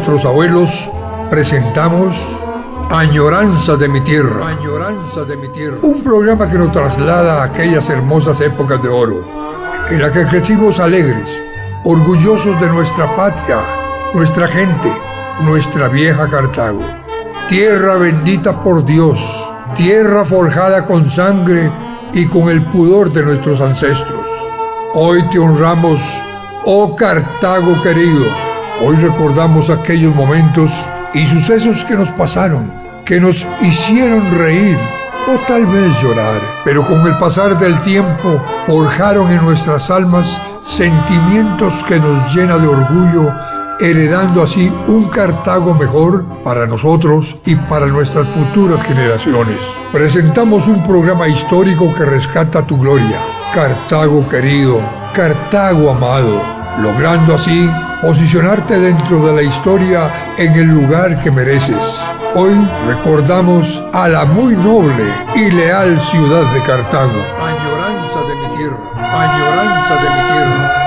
nuestros abuelos, presentamos Añoranza de mi tierra. Añoranza de mi tierra. Un programa que nos traslada a aquellas hermosas épocas de oro, en la que crecimos alegres, orgullosos de nuestra patria, nuestra gente, nuestra vieja Cartago. Tierra bendita por Dios, tierra forjada con sangre y con el pudor de nuestros ancestros. Hoy te honramos, oh Cartago querido. Hoy recordamos aquellos momentos y sucesos que nos pasaron, que nos hicieron reír o tal vez llorar, pero con el pasar del tiempo forjaron en nuestras almas sentimientos que nos llena de orgullo, heredando así un Cartago mejor para nosotros y para nuestras futuras generaciones. Presentamos un programa histórico que rescata tu gloria, Cartago querido, Cartago amado, logrando así posicionarte dentro de la historia en el lugar que mereces. Hoy recordamos a la muy noble y leal ciudad de Cartago. Añoranza de mi tierra, añoranza de mi tierra.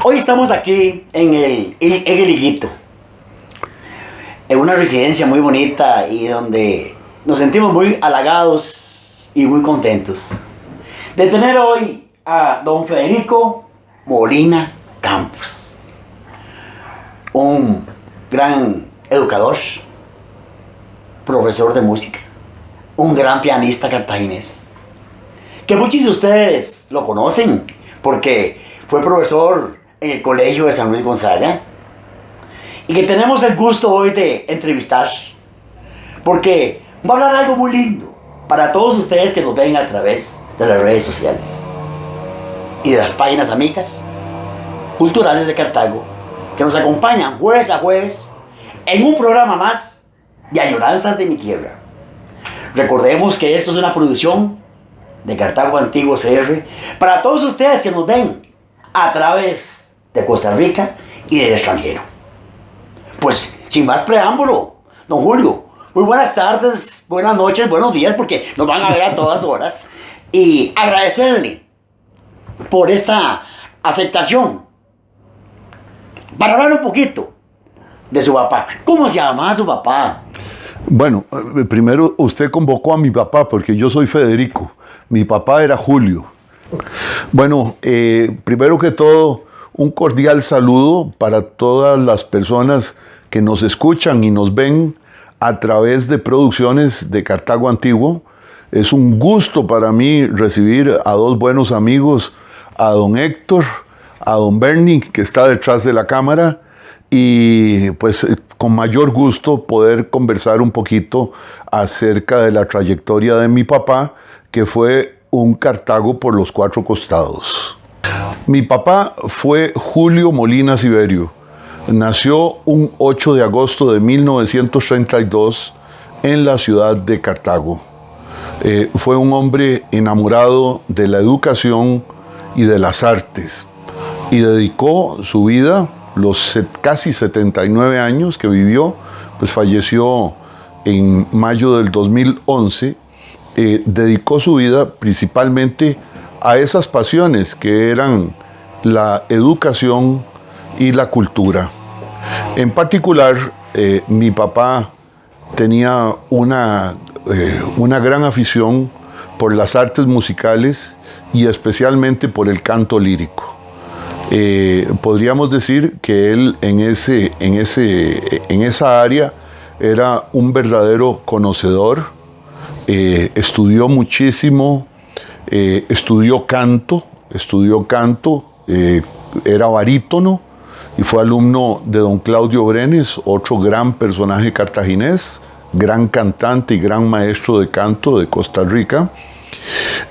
Hoy estamos aquí en el Higuito, en una residencia muy bonita y donde nos sentimos muy halagados y muy contentos de tener hoy a don Federico Molina Campos, un gran educador, profesor de música, un gran pianista cartaginés, que muchos de ustedes lo conocen porque fue profesor en el Colegio de San Luis Gonzaga y que tenemos el gusto hoy de entrevistar porque va a hablar algo muy lindo para todos ustedes que nos ven a través de las redes sociales y de las páginas amigas culturales de Cartago que nos acompañan jueves a jueves en un programa más de Añoranzas de mi Tierra. Recordemos que esto es una producción de Cartago Antiguo CR para todos ustedes que nos ven a través de Costa Rica y del extranjero. Pues sin más preámbulo, don Julio, muy buenas tardes, buenas noches, buenos días, porque nos van a ver a todas horas, y agradecerle por esta aceptación para hablar un poquito de su papá. ¿Cómo se llamaba su papá? Bueno, primero usted convocó a mi papá porque yo soy Federico. Mi papá era Julio. Bueno, primero que todo, un cordial saludo para todas las personas que nos escuchan y nos ven a través de producciones de Cartago Antiguo. Es un gusto para mí recibir a dos buenos amigos, a don Héctor, a don Bernie, que está detrás de la cámara, y pues con mayor gusto poder conversar un poquito acerca de la trayectoria de mi papá, que fue un Cartago por los cuatro costados. Mi papá fue Julio Molina Siverio. Nació un 8 de agosto de 1932 en la ciudad de Cartago. Fue un hombre enamorado de la educación y de las artes y dedicó su vida, los casi 79 años que vivió, pues falleció en mayo del 2011, dedicó su vida principalmente a esas pasiones que eran la educación y la cultura. En particular, mi papá tenía una gran afición por las artes musicales y especialmente por el canto lírico. Podríamos decir que él en esa área era un verdadero conocedor, estudió muchísimo, estudió canto, era barítono y fue alumno de don Claudio Brenes, otro gran personaje cartaginés, gran cantante y gran maestro de canto de Costa Rica.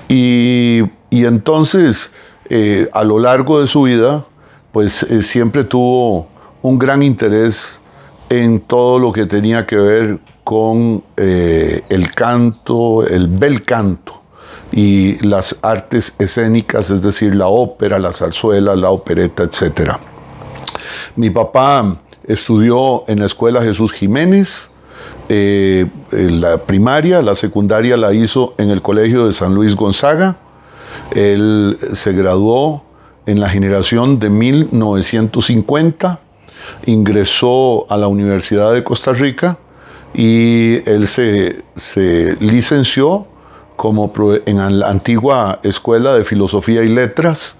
Y entonces, a lo largo de su vida, pues siempre tuvo un gran interés en todo lo que tenía que ver con el canto, el bel canto y las artes escénicas, es decir, la ópera, la zarzuela, la opereta, etc. Mi papá estudió en la Escuela Jesús Jiménez, la primaria, la secundaria la hizo en el Colegio de San Luis Gonzaga. Él se graduó en la generación de 1950, ingresó a la Universidad de Costa Rica y él se licenció en la antigua Escuela de Filosofía y Letras.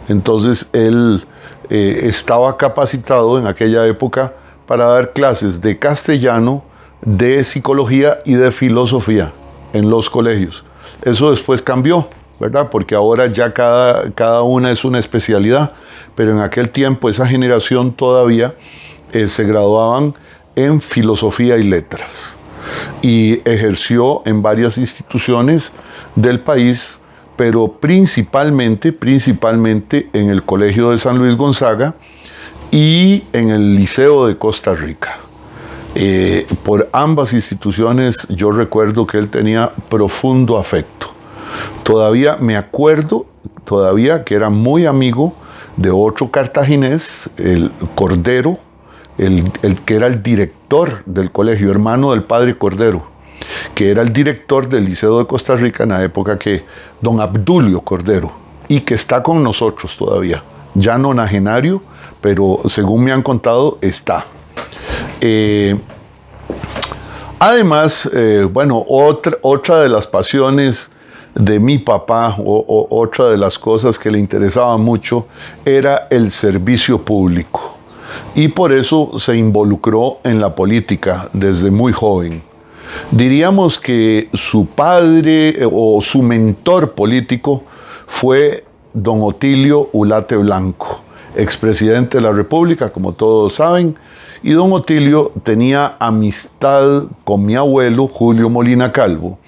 Entonces él estaba capacitado en aquella época para dar clases de castellano, de psicología y de filosofía en los colegios. Eso después cambió, ¿verdad? Porque ahora ya cada una es una especialidad, pero en aquel tiempo esa generación todavía se graduaban en filosofía y letras y ejerció en varias instituciones del país, pero principalmente en el Colegio de San Luis Gonzaga y en el Liceo de Costa Rica. Por ambas instituciones yo recuerdo que él tenía profundo afecto. Todavía me acuerdo que era muy amigo de otro cartaginés, el Cordero, el que era el director del colegio, hermano del padre Cordero, que era el director del Liceo de Costa Rica en la época que don Abdulio Cordero, y que está con nosotros todavía, ya nonagenario, pero según me han contado, está. Además, bueno, otra de las pasiones de mi papá, o otra de las cosas que le interesaba mucho, era el servicio público. Y por eso se involucró en la política desde muy joven. Diríamos que su padre o su mentor político fue don Otilio Ulate Blanco, expresidente de la República, como todos saben, y don Otilio tenía amistad con mi abuelo Julio Molina Calvo,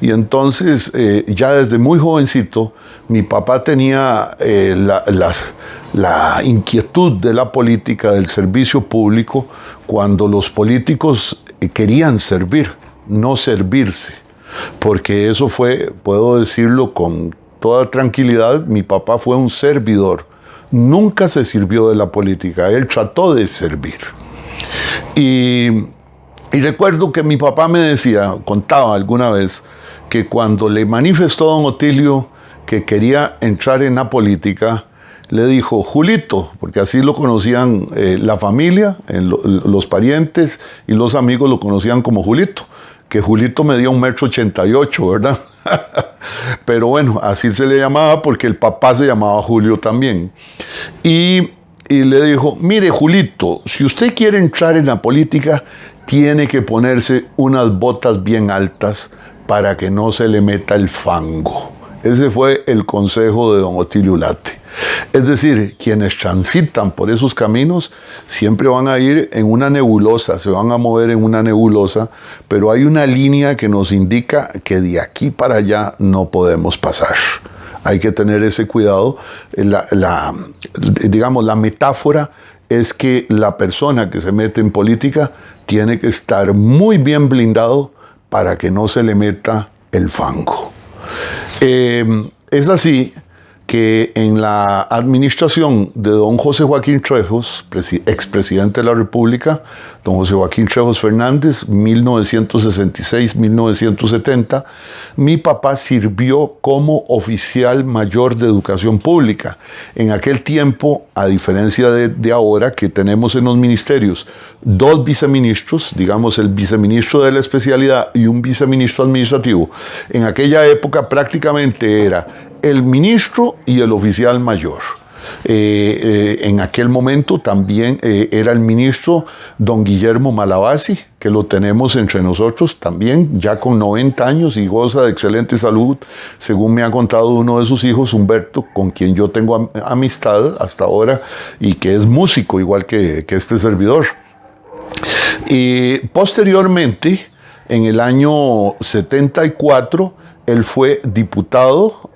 y entonces ya desde muy jovencito mi papá tenía la inquietud de la política, del servicio público, cuando los políticos querían servir, no servirse, porque eso fue, puedo decirlo con toda tranquilidad, mi papá fue un servidor, nunca se sirvió de la política, él trató de servir. Y recuerdo que mi papá me decía, contaba alguna vez, que cuando le manifestó a don Otilio que quería entrar en la política, le dijo, Julito, porque así lo conocían la familia, los parientes y los amigos lo conocían como Julito, que Julito medía 1,88 m, ¿verdad? Pero bueno, así se le llamaba porque el papá se llamaba Julio también. Y le dijo, mire Julito, si usted quiere entrar en la política, tiene que ponerse unas botas bien altas para que no se le meta el fango. Ese fue el consejo de don Otilio Ulate. Es decir, quienes transitan por esos caminos siempre van a ir en una nebulosa, se van a mover en una nebulosa, pero hay una línea que nos indica que de aquí para allá no podemos pasar. Hay que tener ese cuidado. Digamos, la metáfora es que la persona que se mete en política tiene que estar muy bien blindado para que no se le meta el fango. Es así que en la administración de don José Joaquín Trejos, expresidente de la República, don José Joaquín Trejos Fernández, 1966-1970, mi papá sirvió como oficial mayor de educación pública. En aquel tiempo, a diferencia de ahora, que tenemos en los ministerios 2 viceministros, digamos el viceministro de la especialidad y un viceministro administrativo, en aquella época prácticamente era el ministro y el oficial mayor. En aquel momento también era el ministro don Guillermo Malabasi, que lo tenemos entre nosotros también, ya con 90 años y goza de excelente salud, según me ha contado uno de sus hijos, Humberto, con quien yo tengo amistad hasta ahora y que es músico igual que este servidor. Y posteriormente, en el año 74, él fue diputado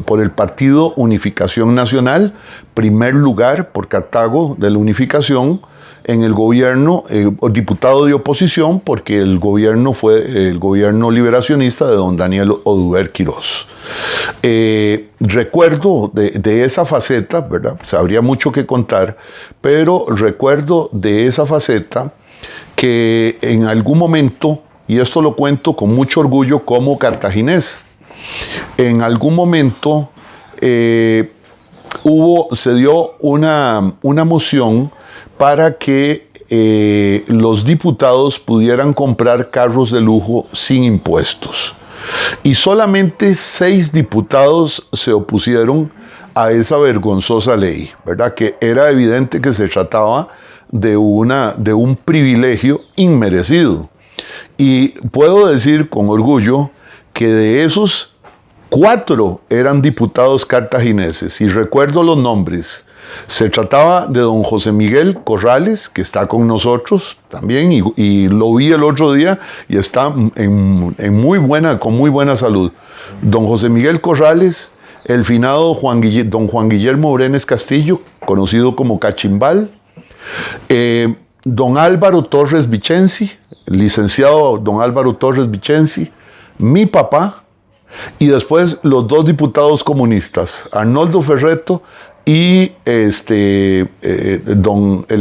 por el Partido Unificación Nacional, primer lugar por Cartago de la Unificación en el gobierno, diputado de oposición porque el gobierno fue el gobierno liberacionista de don Daniel Oduber Quirós. Recuerdo de esa faceta, ¿verdad? O sea, habría mucho que contar, pero recuerdo de esa faceta que en algún momento, y esto lo cuento con mucho orgullo como cartaginés, en algún momento se dio una moción para que los diputados pudieran comprar carros de lujo sin impuestos. Y solamente 6 diputados se opusieron a esa vergonzosa ley, ¿verdad? Que era evidente que se trataba de un privilegio inmerecido. Y puedo decir con orgullo que de esos 4 eran diputados cartagineses, y recuerdo los nombres. Se trataba de don José Miguel Corrales, que está con nosotros también, y lo vi el otro día y está con muy buena salud. Don José Miguel Corrales, el finado don Juan Guillermo Brenes Castillo, conocido como Cachimbal, don Álvaro Torres Vicenzi, licenciado don Álvaro Torres Vicenzi, mi papá, y después los 2 diputados comunistas, Arnoldo Ferretto y el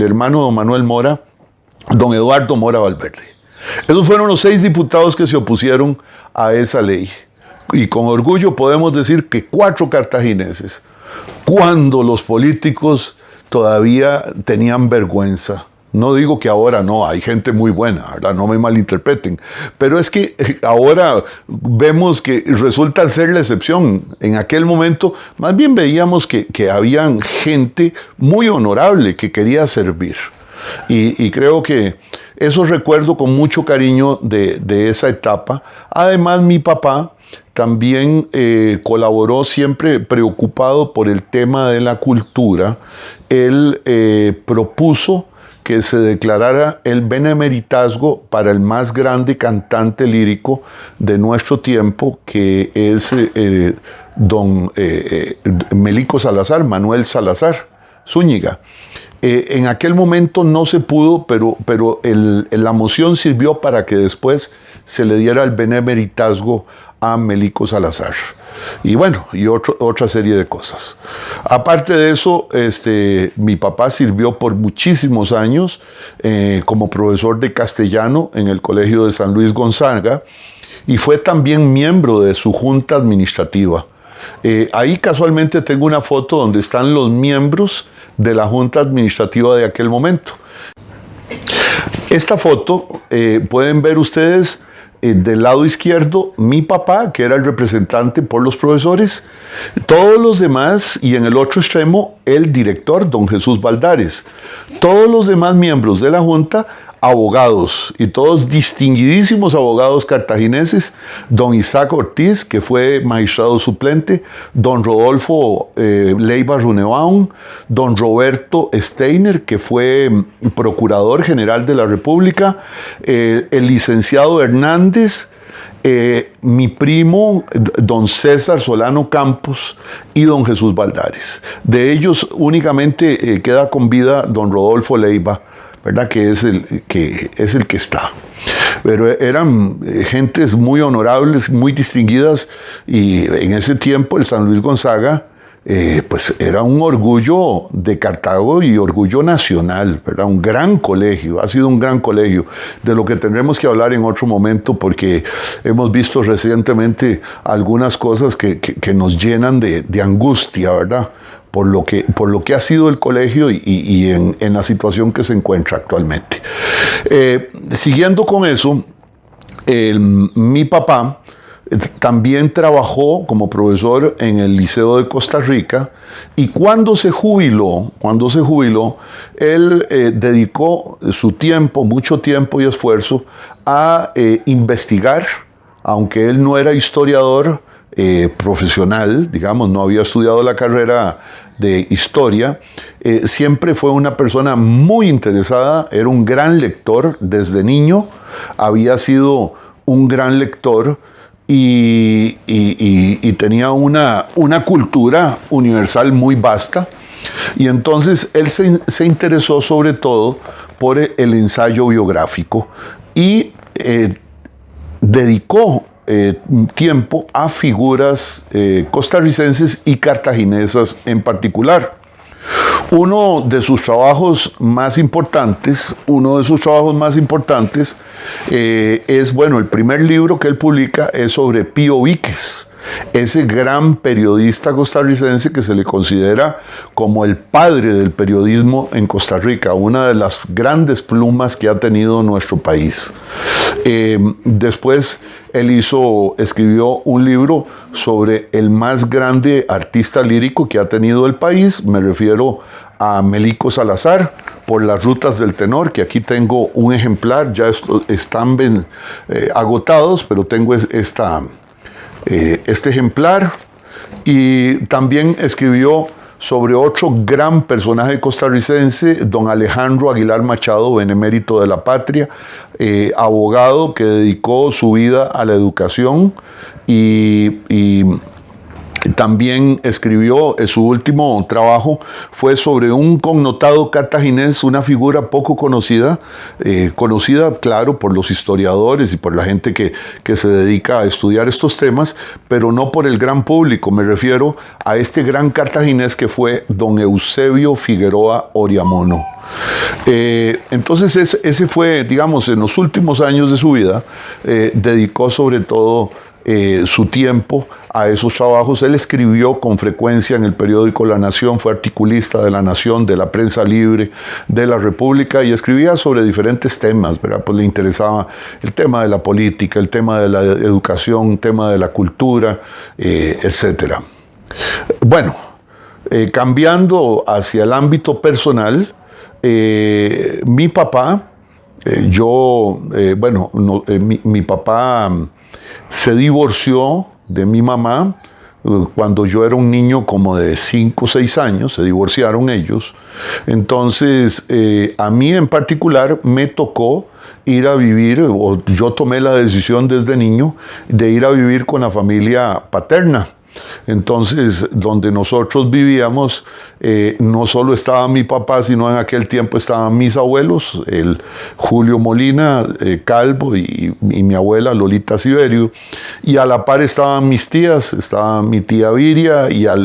hermano don Manuel Mora, don Eduardo Mora Valverde. Esos fueron los 6 diputados que se opusieron a esa ley. Y con orgullo podemos decir que 4 cartagineses, cuando los políticos todavía tenían vergüenza No digo que ahora no, hay gente muy buena, ¿verdad? No me malinterpreten. Pero es que ahora vemos que resulta ser la excepción. En aquel momento, más bien veíamos que habían gente muy honorable que quería servir. Y creo que eso recuerdo con mucho cariño de esa etapa. Además, mi papá también colaboró siempre preocupado por el tema de la cultura. Él propuso que se declarara el benemeritazgo para el más grande cantante lírico de nuestro tiempo, que es don Melico Salazar, Manuel Salazar Zúñiga. En aquel momento no se pudo, pero la moción sirvió para que después se le diera el benemeritazgo a Melico Salazar. Y bueno, y otra serie de cosas. Aparte de eso, mi papá sirvió por muchísimos años como profesor de castellano en el Colegio de San Luis Gonzaga y fue también miembro de su junta administrativa. Ahí casualmente tengo una foto donde están los miembros de la junta administrativa de aquel momento. Esta foto pueden ver ustedes del lado izquierdo mi papá, que era el representante por los profesores, todos los demás, y en el otro extremo el director, don Jesús Valdares. Todos los demás miembros de la junta, abogados, y todos distinguidísimos abogados cartagineses, don Isaac Ortiz, que fue magistrado suplente, don Rodolfo Leiva Runebaum, don Roberto Steiner, que fue procurador general de la República, el licenciado Hernández, mi primo, don César Solano Campos y don Jesús Valdares. De ellos únicamente queda con vida don Rodolfo Leiva, ¿verdad? Que es el que está. Pero eran gentes muy honorables, muy distinguidas, y en ese tiempo el San Luis Gonzaga pues era un orgullo de Cartago y orgullo nacional, ¿verdad? Un gran colegio, ha sido un gran colegio, de lo que tendremos que hablar en otro momento, porque hemos visto recientemente algunas cosas que nos llenan de angustia, ¿verdad? Por lo que ha sido el colegio y en la situación que se encuentra actualmente. Siguiendo con eso, mi papá también trabajó como profesor en el Liceo de Costa Rica, y cuando se jubiló, él dedicó su tiempo, mucho tiempo y esfuerzo a investigar, aunque él no era historiador profesional, digamos, no había estudiado la carrera de historia, siempre fue una persona muy interesada, era un gran lector desde niño, había sido un gran lector y tenía una cultura universal muy vasta, y entonces él se interesó sobre todo por el ensayo biográfico y dedicó tiempo a figuras costarricenses y cartaginesas en particular. Uno de sus trabajos más importantes es, bueno, el primer libro que él publica es sobre Pío Víquez, ese gran periodista costarricense que se le considera como el padre del periodismo en Costa Rica, una de las grandes plumas que ha tenido nuestro país. Después él escribió un libro sobre el más grande artista lírico que ha tenido el país, me refiero a Melico Salazar, por las rutas del tenor, que aquí tengo un ejemplar, ya están agotados, pero tengo este ejemplar. Y también escribió sobre otro gran personaje costarricense, don Alejandro Aguilar Machado, benemérito de la patria, abogado que dedicó su vida a la educación, y también escribió, su último trabajo fue sobre un connotado cartaginés, una figura poco conocida, claro, por los historiadores y por la gente que se dedica a estudiar estos temas, pero no por el gran público. Me refiero a este gran cartaginés que fue don Eusebio Figueroa Oriamono. Entonces ese fue, digamos, en los últimos años de su vida, dedicó sobre todo su tiempo a esos trabajos. Él escribió con frecuencia en el periódico La Nación, fue articulista de La Nación, de la Prensa Libre, de La República, y escribía sobre diferentes temas, ¿verdad? Pues le interesaba el tema de la política, el tema de la educación, el tema de la cultura, etc. Bueno, cambiando hacia el ámbito personal, mi papá, mi papá se divorció de mi mamá cuando yo era un niño como de 5 o 6 años, se divorciaron ellos. Entonces, a mí en particular me tocó ir a vivir, o yo tomé la decisión desde niño de ir a vivir con la familia paterna. Entonces, donde nosotros vivíamos, no solo estaba mi papá, sino en aquel tiempo estaban mis abuelos, el Julio Molina, Calvo, y mi abuela Lolita Siberio, y a la par estaban mis tías, estaba mi tía Viria, y a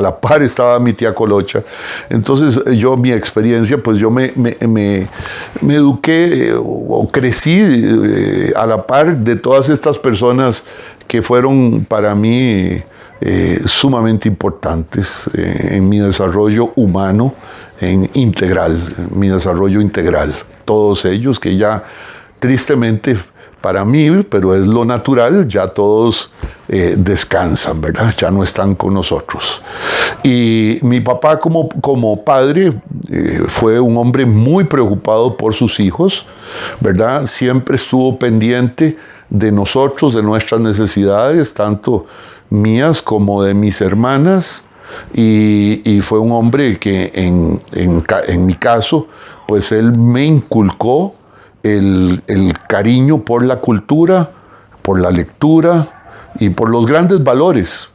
la par estaba mi tía Colocha. Entonces, mi experiencia, pues yo me eduqué o crecí a la par de todas estas personas que fueron para mí sumamente importantes en mi desarrollo humano, en mi desarrollo integral. Todos ellos que ya tristemente para mí, pero es lo natural, ya todos descansan, ¿verdad? Ya no están con nosotros. Y mi papá como padre fue un hombre muy preocupado por sus hijos, ¿verdad? Siempre estuvo pendiente de nosotros, de nuestras necesidades, tanto mías como de mis hermanas, y fue un hombre que en mi caso, pues él me inculcó el cariño por la cultura, por la lectura y por los grandes valores,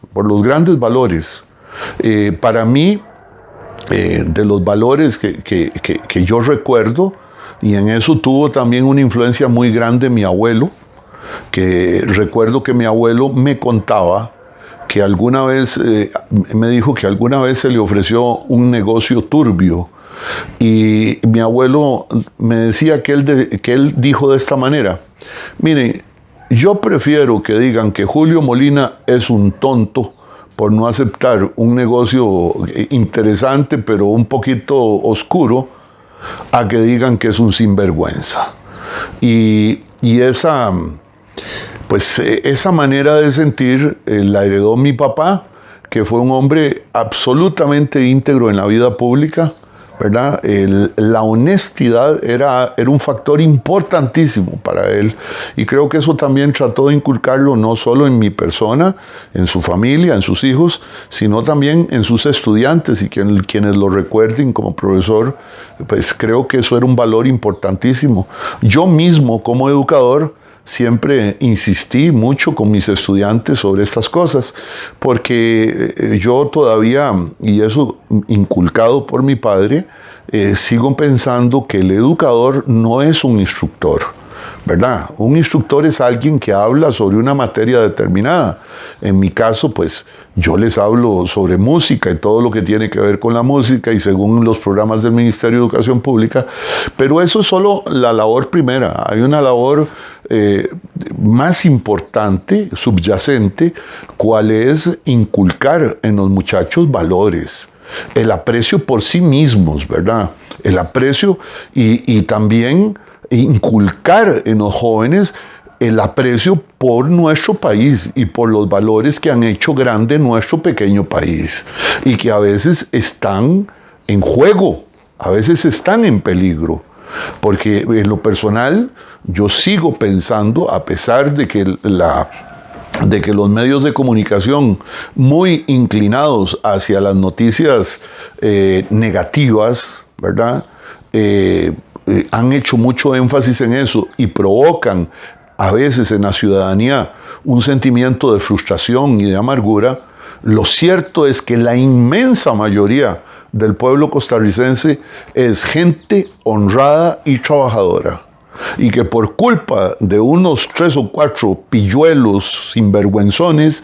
para mí, de los valores que yo recuerdo, y en eso tuvo también una influencia muy grande mi abuelo, que recuerdo que mi abuelo me contaba que alguna vez, me dijo que alguna vez se le ofreció un negocio turbio, y mi abuelo me decía que él dijo de esta manera: miren, yo prefiero que digan que Julio Molina es un tonto por no aceptar un negocio interesante pero un poquito oscuro, a que digan que es un sinvergüenza. Y esa manera de sentir la heredó mi papá, que fue un hombre absolutamente íntegro en la vida pública, ¿verdad? La honestidad era un factor importantísimo para él, y creo que eso también trató de inculcarlo no solo en mi persona, en su familia, en sus hijos, sino también en sus estudiantes, y quienes lo recuerden como profesor, pues creo que eso era un valor importantísimo. Yo mismo, como educador, siempre insistí mucho con mis estudiantes sobre estas cosas, porque yo todavía, y eso inculcado por mi padre, sigo pensando que el educador no es un instructor, ¿verdad? Un instructor es alguien que habla sobre una materia determinada. En mi caso, pues yo les hablo sobre música y todo lo que tiene que ver con la música, y según los programas del Ministerio de Educación Pública, pero eso es solo la labor primera. Hay una labor más importante, subyacente, cuál es inculcar en los muchachos valores, el aprecio por sí mismos, ¿verdad? El aprecio y también inculcar en los jóvenes el aprecio por nuestro país y por los valores que han hecho grande nuestro pequeño país, y que a veces están en juego, a veces están en peligro, porque en lo personal yo sigo pensando, a pesar de que los medios de comunicación muy inclinados hacia las noticias negativas, ¿verdad? Han hecho mucho énfasis en eso y provocan a veces en la ciudadanía un sentimiento de frustración y de amargura. Lo cierto es que la inmensa mayoría del pueblo costarricense es gente honrada y trabajadora, y que por culpa de unos 3 o 4 pilluelos sinvergüenzones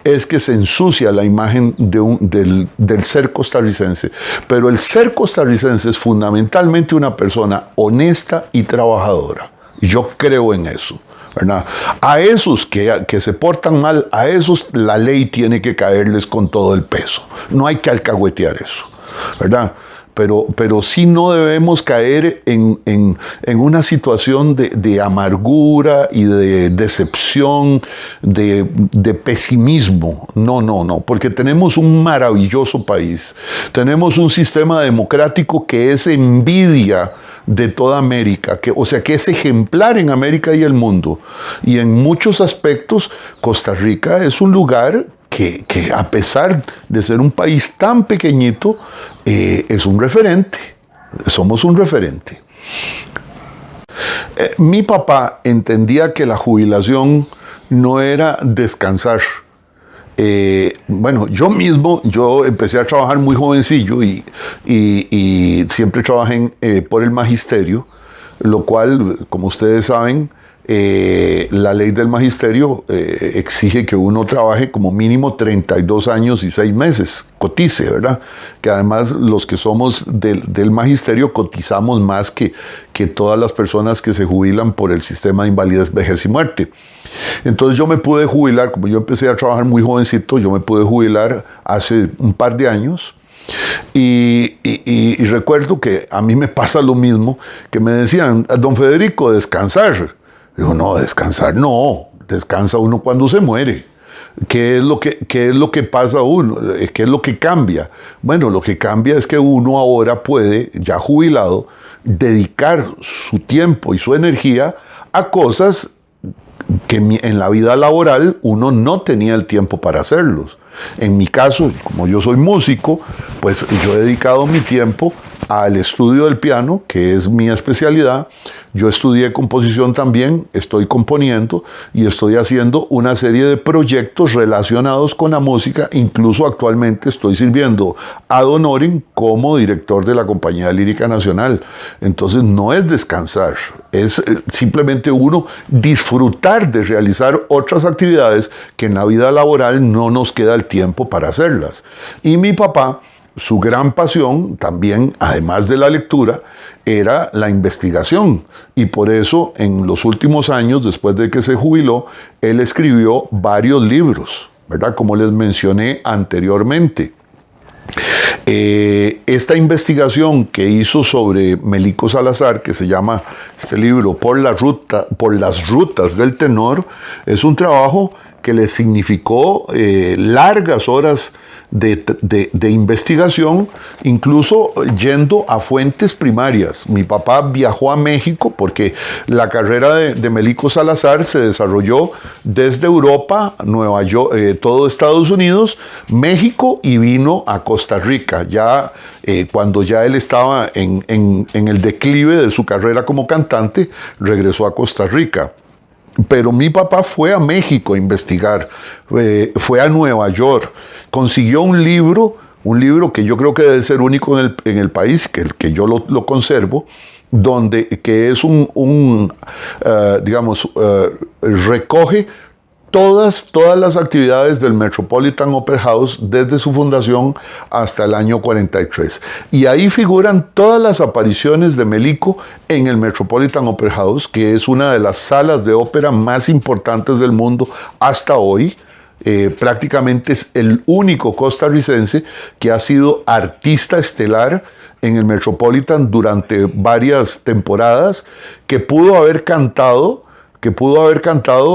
es que se ensucia la imagen del ser costarricense. Pero el ser costarricense es fundamentalmente una persona honesta y trabajadora. Yo creo en eso. ¿verdad? A esos que se portan mal, a esos la ley tiene que caerles con todo el peso. No hay que alcahuetear eso, ¿verdad? Pero sí no debemos caer en una situación de amargura y de decepción, de pesimismo. No, porque tenemos un maravilloso país. Tenemos un sistema democrático que es envidia de toda América, que es ejemplar en América y el mundo. Y en muchos aspectos, Costa Rica es un lugar que a pesar de ser un país tan pequeñito, es un referente. Somos un referente. Mi papá entendía que la jubilación no era descansar. Yo empecé a trabajar muy jovencillo y siempre trabajé por el magisterio, lo cual, como ustedes saben, la ley del magisterio exige que uno trabaje como mínimo 32 años y 6 meses, cotice, ¿verdad? Que además los que somos del magisterio cotizamos más que todas las personas que se jubilan por el sistema de invalidez, vejez y muerte. Entonces yo me pude jubilar, como yo empecé a trabajar muy jovencito, yo me pude jubilar hace un par de años. Y recuerdo que a mí me pasa lo mismo, que me decían, don Federico, descansar. Digo, no, descansar no, descansa uno cuando se muere. ¿Qué es lo que pasa a uno? ¿Qué es lo que cambia? Bueno, lo que cambia es que uno ahora puede, ya jubilado, dedicar su tiempo y su energía a cosas que en la vida laboral uno no tenía el tiempo para hacerlos. En mi caso, como yo soy músico, pues yo he dedicado mi tiempo al estudio del piano, que es mi especialidad. Yo estudié composición también, estoy componiendo y estoy haciendo una serie de proyectos relacionados con la música. Incluso actualmente estoy sirviendo ad honorem como director de la Compañía Lírica Nacional. Entonces no es descansar, es simplemente uno disfrutar de realizar otras actividades que en la vida laboral no nos queda el tiempo para hacerlas. Y mi papá, su gran pasión también, además de la lectura, era la investigación. Y por eso, en los últimos años, después de que se jubiló, él escribió varios libros, ¿verdad? Como les mencioné anteriormente. Esta investigación que hizo sobre Melico Salazar, que se llama este libro Por las rutas del tenor, es un trabajo que le significó largas horas de investigación, incluso yendo a fuentes primarias. Mi papá viajó a México porque la carrera de Melico Salazar se desarrolló desde Europa, Nueva York, todo Estados Unidos, México, y vino a Costa Rica, ya cuando ya él estaba en el declive de su carrera como cantante, regresó a Costa Rica. Pero mi papá fue a México a investigar, fue a Nueva York, consiguió un libro que yo creo que debe ser único en el país, que yo lo conservo, que es recoge todas las actividades del Metropolitan Opera House desde su fundación hasta el año 43. Y ahí figuran todas las apariciones de Melico en el Metropolitan Opera House, que es una de las salas de ópera más importantes del mundo hasta hoy. Prácticamente es el único costarricense que ha sido artista estelar en el Metropolitan durante varias temporadas, que pudo haber cantado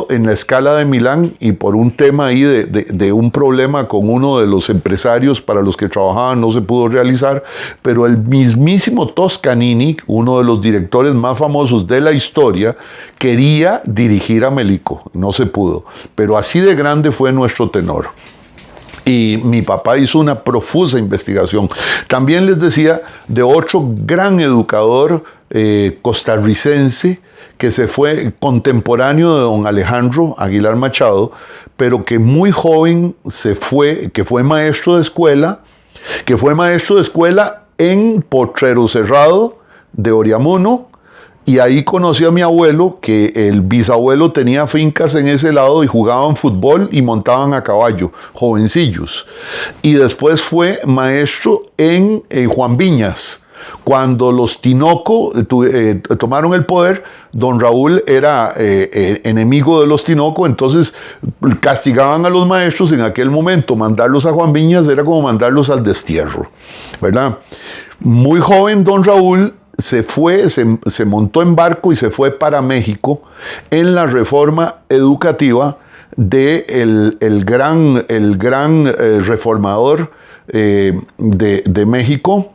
en la Scala de Milán, y por un tema ahí de un problema con uno de los empresarios para los que trabajaban no se pudo realizar, pero el mismísimo Toscanini, uno de los directores más famosos de la historia, quería dirigir a Melico, no se pudo, pero así de grande fue nuestro tenor. Y mi papá hizo una profusa investigación. También les decía de otro gran educador costarricense, que se fue contemporáneo de don Alejandro Aguilar Machado, pero que muy joven se fue, que fue maestro de escuela en Potrero Cerrado de Oriamuno, y ahí conoció a mi abuelo, que el bisabuelo tenía fincas en ese lado y jugaban fútbol y montaban a caballo, jovencillos. Y después fue maestro en Juan Viñas. Cuando los Tinoco tomaron el poder, don Raúl era enemigo de los Tinoco, entonces castigaban a los maestros en aquel momento. Mandarlos a Juan Viñas era como mandarlos al destierro, ¿verdad? Muy joven don Raúl se fue, se montó en barco y se fue para México en la reforma educativa de el gran reformador de México,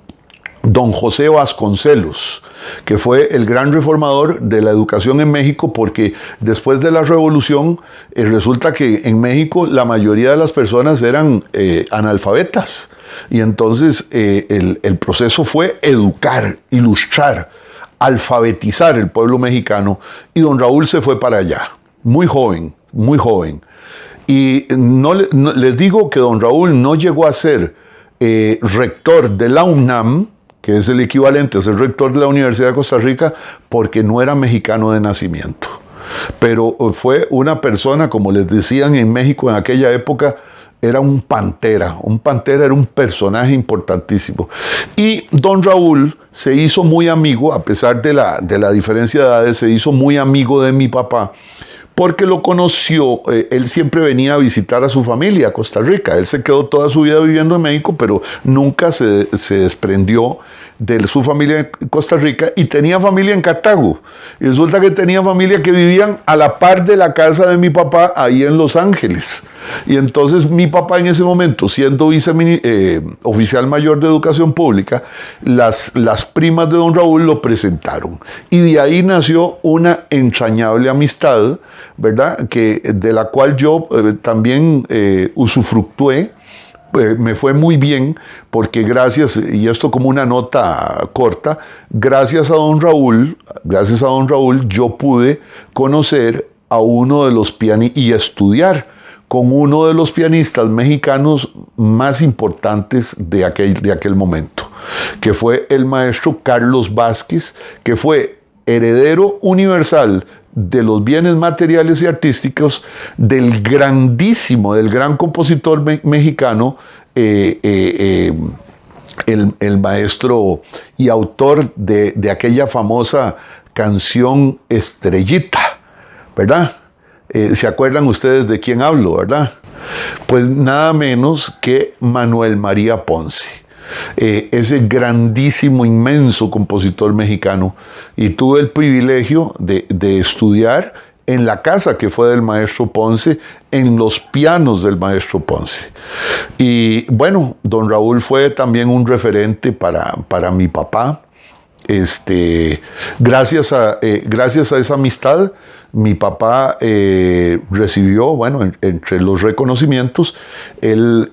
don José Vasconcelos, que fue el gran reformador de la educación en México, porque después de la revolución resulta que en México la mayoría de las personas eran analfabetas, y entonces el proceso fue educar, ilustrar, alfabetizar el pueblo mexicano, y don Raúl se fue para allá, muy joven, muy joven. Y les digo que don Raúl no llegó a ser rector de la UNAM, que es el equivalente a ser rector de la Universidad de Costa Rica, porque no era mexicano de nacimiento. Pero fue una persona, como les decían en México en aquella época, era un pantera. Un pantera era un personaje importantísimo. Y don Raúl se hizo muy amigo, a pesar de la diferencia de edades, se hizo muy amigo de mi papá, porque lo conoció. Él siempre venía a visitar a su familia a Costa Rica. Él se quedó toda su vida viviendo en México, pero nunca se desprendió de su familia en Costa Rica, y tenía familia en Cartago. Y resulta que tenía familia que vivían a la par de la casa de mi papá, ahí en Los Ángeles. Y entonces mi papá, en ese momento, siendo oficial mayor de educación pública, las primas de don Raúl lo presentaron. Y de ahí nació una entrañable amistad, ¿verdad? De la cual yo también usufructué. Me fue muy bien, porque gracias, y esto como una nota corta, gracias a don Raúl, yo pude conocer a uno de los pianistas y estudiar con uno de los pianistas mexicanos más importantes de aquel momento, que fue el maestro Carlos Vázquez, que fue heredero universal de los bienes materiales y artísticos del gran compositor mexicano, el maestro y autor de aquella famosa canción Estrellita, ¿verdad? ¿Se acuerdan ustedes de quién hablo, verdad? Pues nada menos que Manuel María Ponce. Ese grandísimo, inmenso compositor mexicano, y tuve el privilegio de estudiar en la casa que fue del maestro Ponce, en los pianos del maestro Ponce. Y bueno, don Raúl fue también un referente para mi papá. Gracias a esa amistad, mi papá recibió, bueno, entre los reconocimientos, él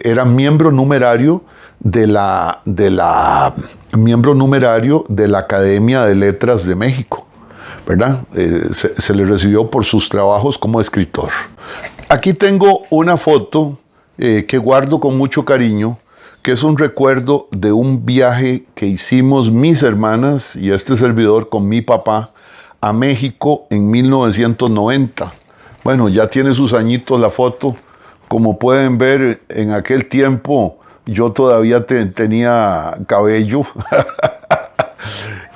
era miembro numerario de la Academia de Letras de México, ¿verdad? Se le recibió por sus trabajos como escritor. Aquí tengo una foto que guardo con mucho cariño, que es un recuerdo de un viaje que hicimos mis hermanas y este servidor con mi papá a México en 1990. Bueno, ya tiene sus añitos la foto. Como pueden ver, en aquel tiempo yo todavía tenía cabello.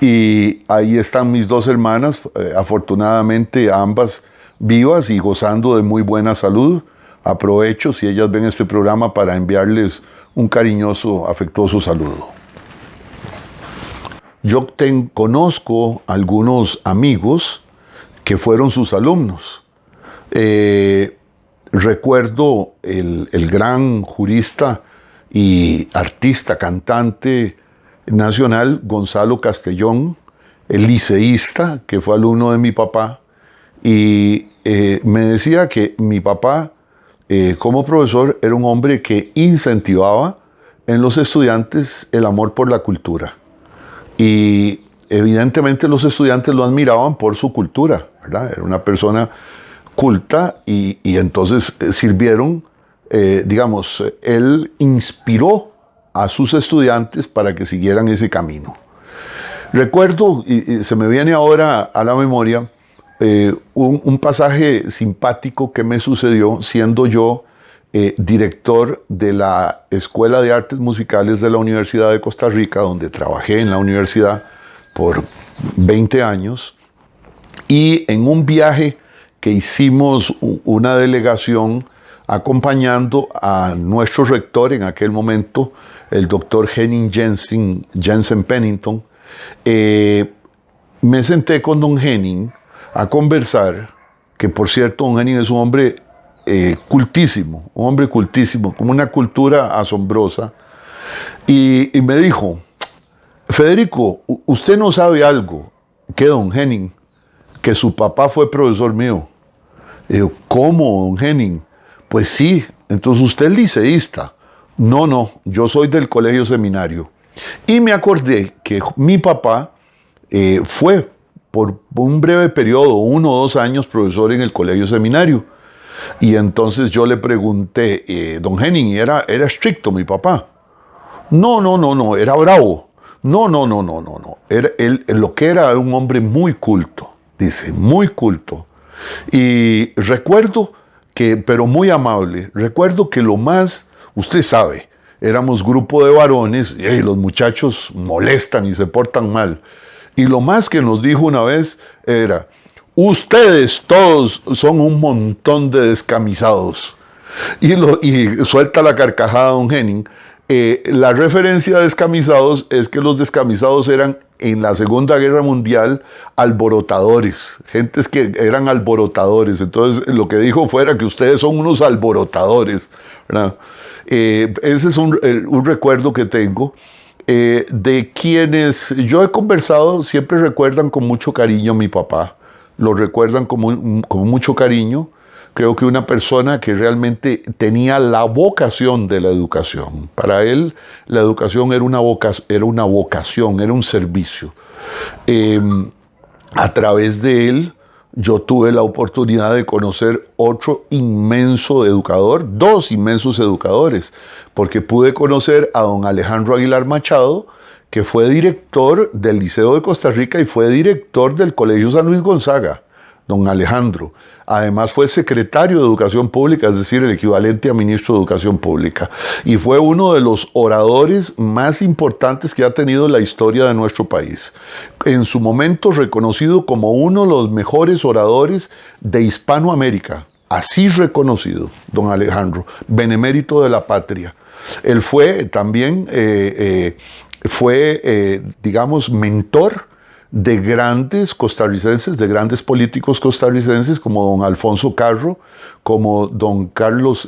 Y ahí están mis dos hermanas, afortunadamente ambas vivas y gozando de muy buena salud. Aprovecho, si ellas ven este programa, para enviarles un cariñoso, afectuoso saludo. Yo conozco algunos amigos que fueron sus alumnos. Recuerdo el gran jurista y artista, cantante nacional, Gonzalo Castellón, el liceísta, que fue alumno de mi papá, y me decía que mi papá, como profesor, era un hombre que incentivaba en los estudiantes el amor por la cultura. Y evidentemente los estudiantes lo admiraban por su cultura, ¿verdad? Era una persona culta, y entonces sirvieron, él inspiró a sus estudiantes para que siguieran ese camino. Recuerdo, y se me viene ahora a la memoria, un pasaje simpático que me sucedió siendo yo director de la Escuela de Artes Musicales de la Universidad de Costa Rica, donde trabajé en la universidad por 20 años, y en un viaje que hicimos una delegación acompañando a nuestro rector en aquel momento, el doctor Henning Jensen Pennington, me senté con don Henning a conversar, que por cierto don Henning es un hombre cultísimo, con una cultura asombrosa, y me dijo: Federico, usted no sabe algo, que don Henning, que su papá fue profesor mío. Y digo, ¿cómo, don Henning? Pues sí, entonces usted es liceísta. No, yo soy del colegio seminario. Y me acordé que mi papá fue por un breve periodo, 1 o 2 años, profesor en el colegio seminario. Y entonces yo le pregunté, don Henning, ¿era estricto mi papá? No, era bravo. No. Lo que era un hombre muy culto, dice, muy culto. Y recuerdo que, pero muy amable, recuerdo que lo más, usted sabe, éramos grupo de varones y los muchachos molestan y se portan mal. Y lo más que nos dijo una vez era: ustedes todos son un montón de descamisados. Y suelta la carcajada don Henning. La referencia a descamisados es que los descamisados eran en la Segunda Guerra Mundial alborotadores, gentes que eran alborotadores. Entonces lo que dijo fuera que ustedes son unos alborotadores, ¿verdad? Ese es un recuerdo que tengo. De quienes yo he conversado, siempre recuerdan con mucho cariño a mi papá, lo recuerdan con mucho cariño. Creo que una persona que realmente tenía la vocación de la educación. Para él la educación era una vocación, era un servicio. A través de él yo tuve la oportunidad de conocer otro inmenso educador, 2 inmensos educadores, porque pude conocer a don Alejandro Aguilar Machado, que fue director del Liceo de Costa Rica y fue director del Colegio San Luis Gonzaga, don Alejandro. Además fue secretario de Educación Pública, es decir, el equivalente a ministro de Educación Pública. Y fue uno de los oradores más importantes que ha tenido la historia de nuestro país. En su momento reconocido como uno de los mejores oradores de Hispanoamérica. Así reconocido, don Alejandro, benemérito de la patria. Él fue también, digamos, mentor de grandes costarricenses, de grandes políticos costarricenses como don Alfonso Carro, como don Carlos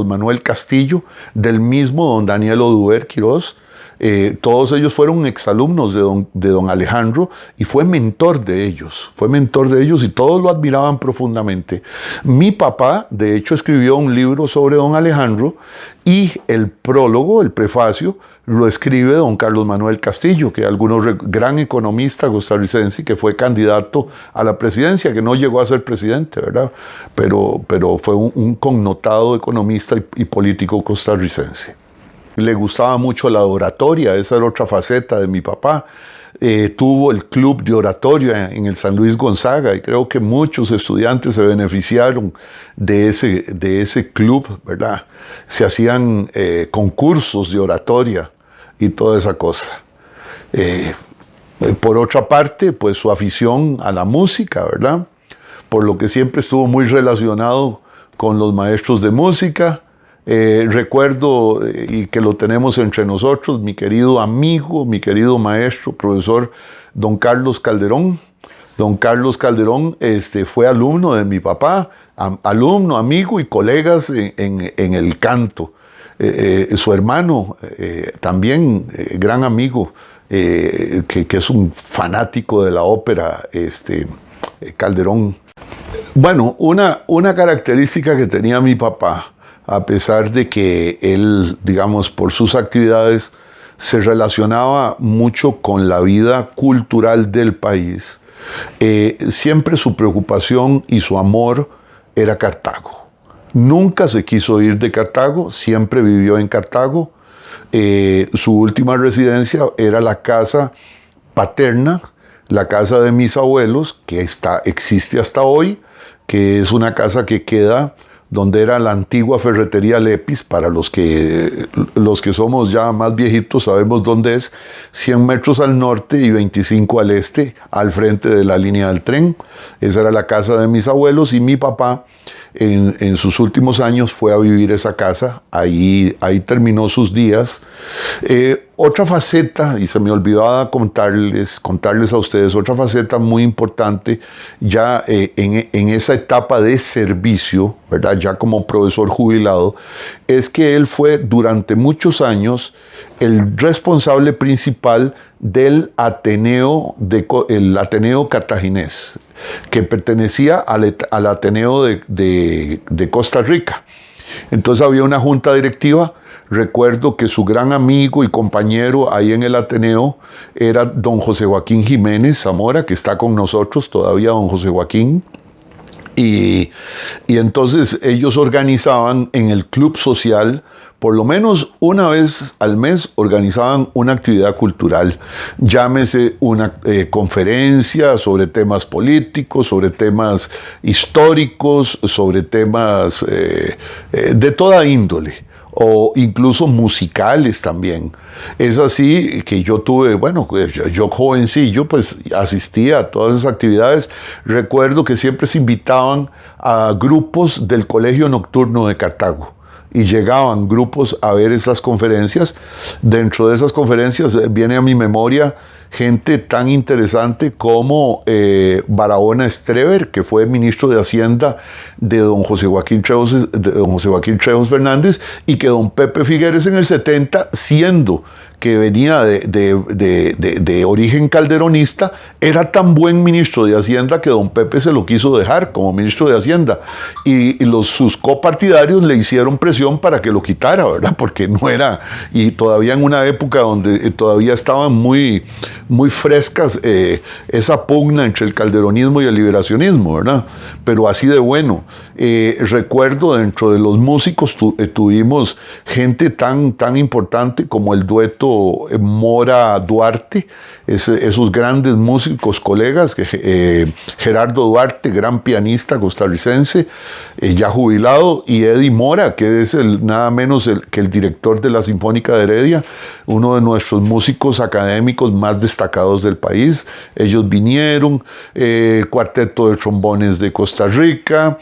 Manuel Castillo, del mismo don Daniel Oduber Quirós. Todos ellos fueron exalumnos de don Alejandro y fue mentor de ellos y todos lo admiraban profundamente. Mi papá, de hecho, escribió un libro sobre don Alejandro y el prólogo, el prefacio, lo escribe don Carlos Manuel Castillo, que es gran economista costarricense que fue candidato a la presidencia, que no llegó a ser presidente, ¿verdad? Pero fue un connotado economista y político costarricense. Le gustaba mucho la oratoria, esa era otra faceta de mi papá. Tuvo el club de oratoria en el San Luis Gonzaga y creo que muchos estudiantes se beneficiaron de ese club, ¿verdad? Se hacían concursos de oratoria y toda esa cosa. Por otra parte, pues su afición a la música, ¿verdad? Por lo que siempre estuvo muy relacionado con los maestros de música. Recuerdo, y que lo tenemos entre nosotros, mi querido amigo, mi querido maestro, profesor don Carlos Calderón. Don Carlos Calderón fue alumno de mi papá, alumno, amigo y colegas en el canto. Su hermano, también gran amigo, que es un fanático de la ópera, Calderón. Bueno, una característica que tenía mi papá, a pesar de que él, digamos, por sus actividades, se relacionaba mucho con la vida cultural del país, siempre su preocupación y su amor era Cartago. Nunca se quiso ir de Cartago, siempre vivió en Cartago. Su última residencia era la casa paterna, la casa de mis abuelos, que existe hasta hoy, que es una casa que queda donde era la antigua ferretería Lepis. Para los que somos ya más viejitos sabemos dónde es. 100 metros al norte y 25 al este, al frente de la línea del tren. Esa era la casa de mis abuelos, y mi papá en sus últimos años fue a vivir esa casa. Ahí terminó sus días. Otra faceta, y se me olvidaba contarles a ustedes, otra faceta muy importante ya en esa etapa de servicio, ¿verdad? Ya como profesor jubilado, es que él fue durante muchos años el responsable principal del el Ateneo Cartaginés, que pertenecía al Ateneo de Costa Rica. Entonces había una junta directiva. Recuerdo que su gran amigo y compañero ahí en el Ateneo era don José Joaquín Jiménez Zamora, que está con nosotros todavía, don José Joaquín. Y entonces ellos organizaban en el club social, por lo menos una vez al mes, organizaban una actividad cultural. Llámese una conferencia sobre temas políticos, sobre temas históricos, sobre temas de toda índole, o incluso musicales también. Es así que yo tuve, yo jovencillo, pues asistía a todas esas actividades. Recuerdo que siempre se invitaban a grupos del Colegio Nocturno de Cartago, y llegaban grupos a ver esas conferencias. Dentro de esas conferencias viene a mi memoria gente tan interesante como Barahona Estrever, que fue ministro de Hacienda de don José Joaquín Trejos Fernández, y que don Pepe Figueres en el 70, siendo que venía de origen calderonista, era tan buen ministro de Hacienda que don Pepe se lo quiso dejar como ministro de Hacienda, y sus copartidarios le hicieron presión para que lo quitara, ¿verdad? Porque no era, y todavía en una época donde todavía estaban muy frescas esa pugna entre el calderonismo y el liberacionismo, ¿verdad? Pero así de bueno. Recuerdo dentro de los músicos tuvimos gente tan importante como el dueto Mora Duarte, esos grandes músicos colegas, Gerardo Duarte, gran pianista costarricense, ya jubilado, y Eddie Mora, que es nada menos que el director de la Sinfónica de Heredia, uno de nuestros músicos académicos más destacados del país. Ellos vinieron, Cuarteto de Trombones de Costa Rica.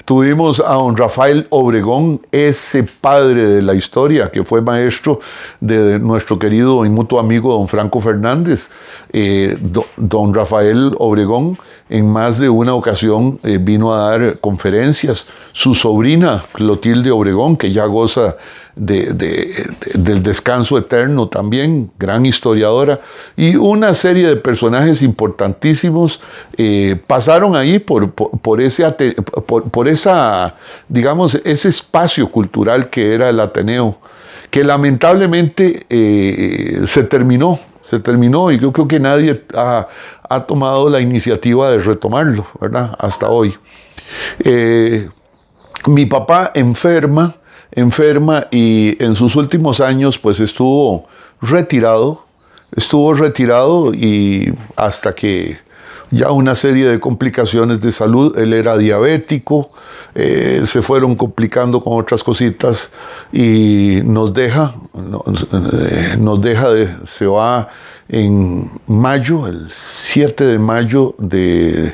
Tuvimos a don Rafael Obregón, ese padre de la historia, que fue maestro de nuestro querido y mutuo amigo don Franco Fernández. Don Rafael Obregón en más de una ocasión vino a dar conferencias. Su sobrina Clotilde Obregón, que ya goza del descanso eterno también, gran historiadora, y una serie de personajes importantísimos pasaron ahí por esa, digamos, ese espacio cultural que era el Ateneo, que lamentablemente se terminó, y yo creo que nadie ha tomado la iniciativa de retomarlo, ¿verdad? Hasta hoy. Mi papá enferma, y en sus últimos años pues estuvo retirado, y hasta que ya una serie de complicaciones de salud. Él era diabético, se fueron complicando con otras cositas, y se va en mayo, el 7 de mayo del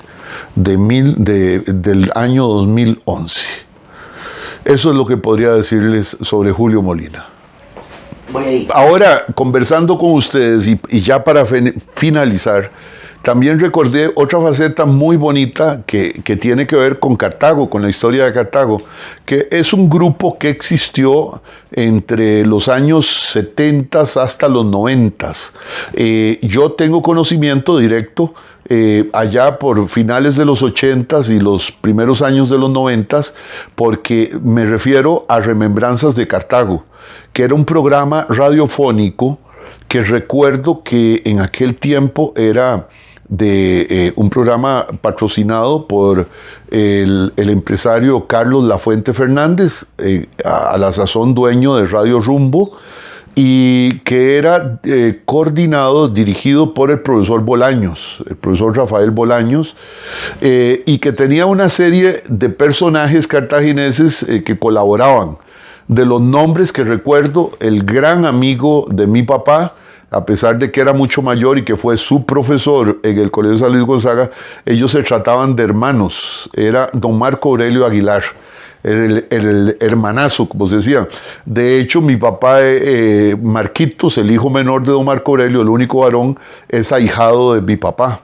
año 2011. Eso es lo que podría decirles sobre Julio Molina. Ahora, conversando con ustedes, y ya para finalizar, también recordé otra faceta muy bonita que tiene que ver con Cartago, con la historia de Cartago, que es un grupo que existió entre los años 70 hasta los 90. Yo tengo conocimiento directo allá por finales de los 80 y los primeros años de los 90, porque me refiero a Remembranzas de Cartago, que era un programa radiofónico que recuerdo que en aquel tiempo era un programa patrocinado por el empresario Carlos Lafuente Fernández, a la sazón dueño de Radio Rumbo, y que era coordinado, dirigido por el profesor Bolaños, el profesor Rafael Bolaños, y que tenía una serie de personajes cartagineses que colaboraban. De los nombres que recuerdo, el gran amigo de mi papá, a pesar de que era mucho mayor y que fue su profesor en el Colegio San Luis Gonzaga, ellos se trataban de hermanos. Era don Marco Aurelio Aguilar, el hermanazo, como se decía. De hecho, mi papá, Marquitos, el hijo menor de don Marco Aurelio, el único varón, es ahijado de mi papá.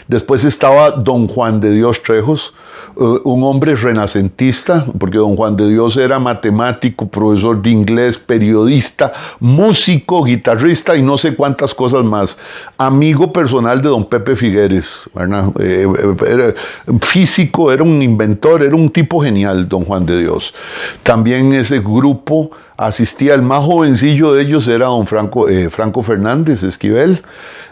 Después estaba don Juan de Dios Trejos, un hombre renacentista, porque don Juan de Dios era matemático, profesor de inglés, periodista, músico, guitarrista y no sé cuántas cosas más. Amigo personal de don Pepe Figueres, ¿verdad? Era físico, era un inventor, era un tipo genial, don Juan de Dios. También ese grupo asistía, el más jovencillo de ellos era don Franco Fernández Esquivel,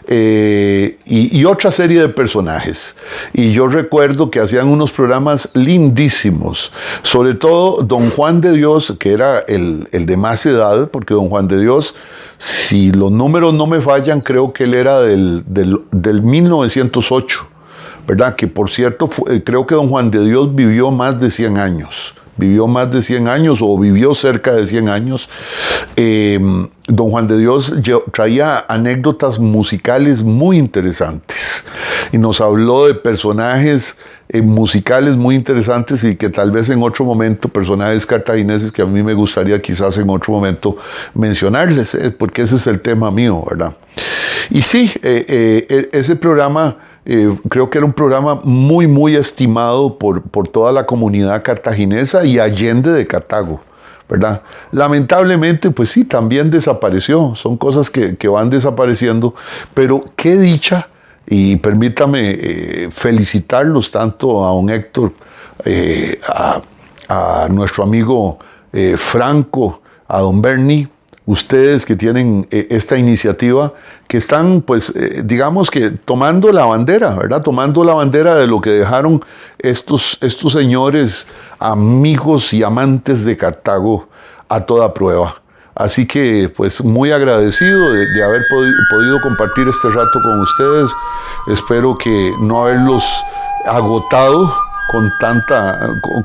y otra serie de personajes. Y yo recuerdo que hacían unos programas lindísimos, sobre todo don Juan de Dios, que era el de más edad, porque don Juan de Dios, si los números no me fallan, creo que él era del 1908, ¿verdad? Que por cierto, creo que don Juan de Dios vivió más de 100 años. Vivió más de 100 años o vivió cerca de 100 años. Don Juan de Dios traía anécdotas musicales muy interesantes y nos habló de personajes musicales muy interesantes y que tal vez en otro momento, personajes cartagineses que a mí me gustaría quizás en otro momento mencionarles, porque ese es el tema mío, ¿verdad? Y sí, ese programa... creo que era un programa muy, muy estimado por toda la comunidad cartaginesa y allende de Cartago, ¿verdad? Lamentablemente, pues sí, también desapareció. Son cosas que van desapareciendo, pero qué dicha, y permítame felicitarlos tanto a don Héctor, a nuestro amigo Franco, a don Bernie, ustedes que tienen esta iniciativa, que están, pues, digamos que tomando la bandera, ¿verdad? Tomando la bandera de lo que dejaron estos señores, amigos y amantes de Cartago a toda prueba. Así que, pues, muy agradecido de haber podido compartir este rato con ustedes. Espero que no haberlos agotado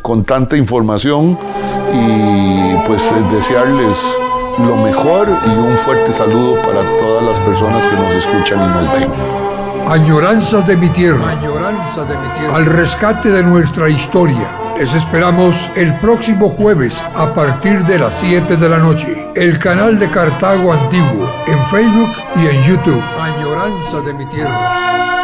con tanta información y, pues, desearles lo mejor y un fuerte saludo para todas las personas que nos escuchan y nos ven. Añoranzas de mi tierra, al rescate de nuestra historia. Les esperamos el próximo jueves a partir de las 7 de la noche. El canal de Cartago Antiguo en Facebook y en YouTube. Añoranzas de mi tierra.